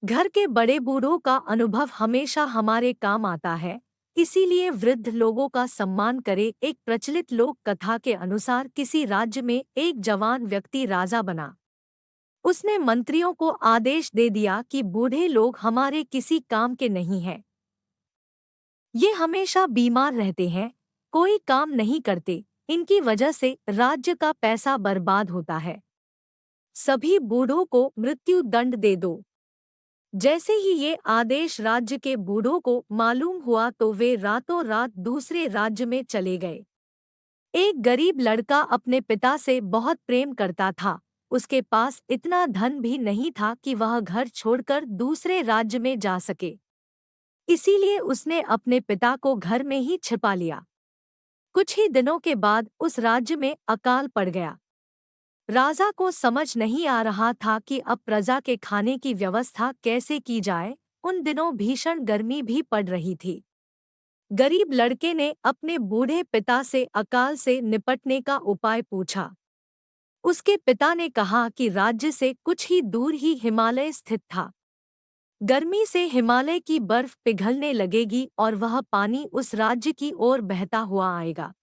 घर के बड़े बूढ़ों का अनुभव हमेशा हमारे काम आता है। इसीलिए वृद्ध लोगों का सम्मान करें। एक प्रचलित लोक कथा के अनुसार किसी राज्य में एक जवान व्यक्ति राजा बना। उसने मंत्रियों को आदेश दे दिया कि बूढ़े लोग हमारे किसी काम के नहीं हैं। ये हमेशा बीमार रहते हैं, कोई काम नहीं करते। इनकी वजह से राज्य का पैसा बर्बाद होता है। सभी बूढ़ों को मृत्यु दंड दे दो। जैसे ही ये आदेश राज्य के बूढ़ों को मालूम हुआ तो वे रातों रात दूसरे राज्य में चले गए। एक गरीब लड़का अपने पिता से बहुत प्रेम करता था। उसके पास इतना धन भी नहीं था कि वह घर छोड़कर दूसरे राज्य में जा सके। इसीलिए उसने अपने पिता को घर में ही छिपा लिया। कुछ ही दिनों के बाद उस राज्य में अकाल पड़ गया। राजा को समझ नहीं आ रहा था कि अब प्रजा के खाने की व्यवस्था कैसे की जाए। उन दिनों भीषण गर्मी भी पड़ रही थी। गरीब लड़के ने अपने बूढ़े पिता से अकाल से निपटने का उपाय पूछा। उसके पिता ने कहा कि राज्य से कुछ ही दूर ही हिमालय स्थित था। गर्मी से हिमालय की बर्फ पिघलने लगेगी और वह पानी उस राज्य की ओर बहता हुआ आएगा।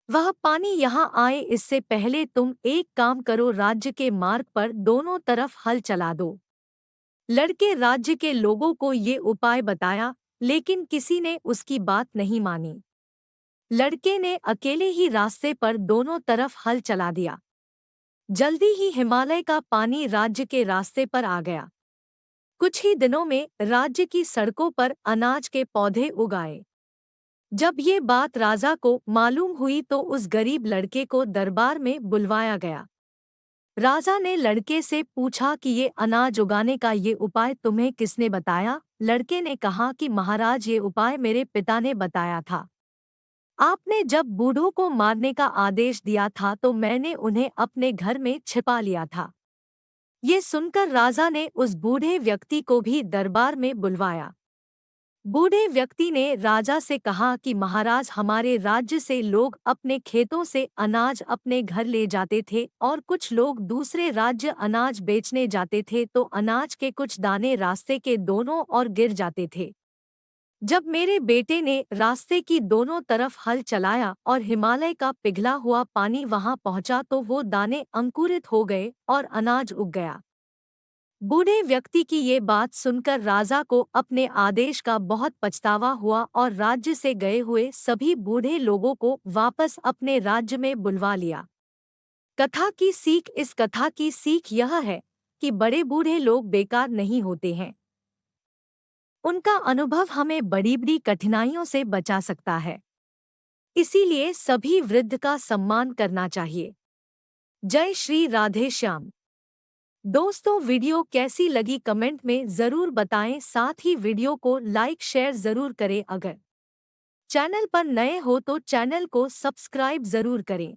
वह पानी यहाँ आए इससे पहले तुम एक काम करो, राज्य के मार्ग पर दोनों तरफ हल चला दो। लड़के राज्य के लोगों को ये उपाय बताया, लेकिन किसी ने उसकी बात नहीं मानी। लड़के ने अकेले ही रास्ते पर दोनों तरफ हल चला दिया। जल्दी ही हिमालय का पानी राज्य के रास्ते पर आ गया। कुछ ही दिनों में राज्य की सड़कों पर अनाज के पौधे उगाए। जब ये बात राजा को मालूम हुई तो उस गरीब लड़के को दरबार में बुलवाया गया। राजा ने लड़के से पूछा कि ये अनाज उगाने का ये उपाय तुम्हें किसने बताया? लड़के ने कहा कि महाराज, ये उपाय मेरे पिता ने बताया था। आपने जब बूढ़ों को मारने का आदेश दिया था तो मैंने उन्हें अपने घर में छिपा लिया था। ये सुनकर राजा ने उस बूढ़े व्यक्ति को भी दरबार में बुलवाया। बूढ़े व्यक्ति ने राजा से कहा कि महाराज, हमारे राज्य से लोग अपने खेतों से अनाज अपने घर ले जाते थे और कुछ लोग दूसरे राज्य अनाज बेचने जाते थे तो अनाज के कुछ दाने रास्ते के दोनों ओर गिर जाते थे। जब मेरे बेटे ने रास्ते की दोनों तरफ हल चलाया और हिमालय का पिघला हुआ पानी वहां पहुंचा तो वो दाने अंकुरित हो गए और अनाज उग गया। बूढ़े व्यक्ति की ये बात सुनकर राजा को अपने आदेश का बहुत पछतावा हुआ और राज्य से गए हुए सभी बूढ़े लोगों को वापस अपने राज्य में बुलवा लिया। कथा की सीख। इस कथा की सीख यह है कि बड़े बूढ़े लोग बेकार नहीं होते हैं। उनका अनुभव हमें बड़ी बड़ी कठिनाइयों से बचा सकता है। इसीलिए सभी वृद्ध का सम्मान करना चाहिए। जय श्री राधे श्याम। दोस्तों, वीडियो कैसी लगी कमेंट में ज़रूर बताएं। साथ ही वीडियो को लाइक शेयर ज़रूर करें। अगर चैनल पर नए हो तो चैनल को सब्सक्राइब ज़रूर करें।